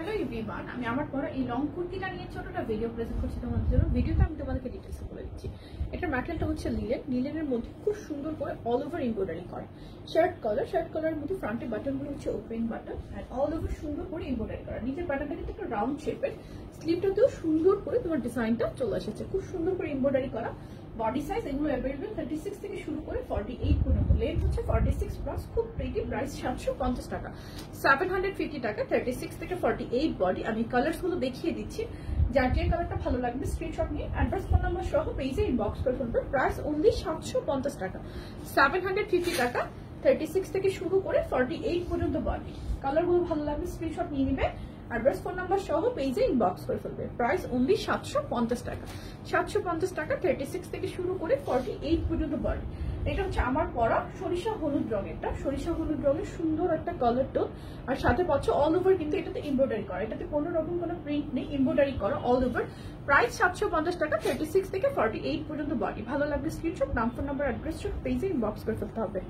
Hello everyone, আমি আমার পরা এই লং কুর্তিটা নিয়ে ছোটটা ভিডিও প্রেজেন্ট করছি তোমাদের জন্য। ভিডিওটা আমি তোমাদেরকে ডিটেলস বলে দিচ্ছি। এটার ম্যাটেরিয়ালটা হচ্ছে লিলেনের মধ্যে খুব সুন্দর করে অল ওভার এমব্রয়ডারি করা শার্ট কালারের মধ্যে ফ্রন্টের বাটনগুলো হচ্ছে ওপেন বাটন আর অল ওভার সুন্দর করে এমব্রয়ডারি করা। নিচের প্যাটার্নটা কিন্তু একটা রাউন্ড শেপের, স্লিভটাতেও সুন্দর করে তোমার ডিজাইনটা চলে এসেছে, খুব সুন্দর করে এমব্রয়ডারি করা। বডি সাইজ এগুলো অ্যাভেলেবল 36 থেকে শুরু করে 48 পর্যন্ত, লেন্থ হচ্ছে 46 প্লাস, খুব প্রিটি। প্রাইস 750 টাকা, 750 টাকা। 36 থেকে 48 বডি। আমি কালারস গুলো দেখিয়ে দিচ্ছি, যার যে কালারটা ভালো লাগবে স্ক্রিনশট নিয়ে অ্যাড্রেস ফোন নাম্বার সহ পেজে ইনবক্স করে ফেলবে। প্রাইস অনলি 750 টাকা, 750 টাকা। 36 থেকে শুরু করে 48 পর্যন্ত বডি। কালার গুলো ভালো লাগবে স্ক্রিনশট নিয়ে নিবে, অ্যাড্রেস ফোন নাম্বার সহ পেজে ইনবক্স করে ফেলবে। প্রাইস অনলি 750 টাকা, 750 টাকা। 36 থেকে শুরু করে 48 পর্যন্ত বডি। এটা হচ্ছে আমার পরা সরিষা হলুদ রঙেরটা, সরিষা হলুদ রঙের সুন্দর একটা কালার টোন, আর সাথে পাচ্ছ অল ওভার কিন্তু এটাতে এমব্রয়ডারি করা, এটাতে কোনো রকম কোনো প্রিন্ট নেই, এমব্রয়ডারি করা অল ওভার। প্রাইস 750 টাকা, 36 থেকে 48 পর্যন্ত বডি। ভালো লাগবে স্ক্রিনশট, নাম ফোন নাম্বার অ্যাড্রেস পেজে ইনবক্স করে ফেলতে হবে।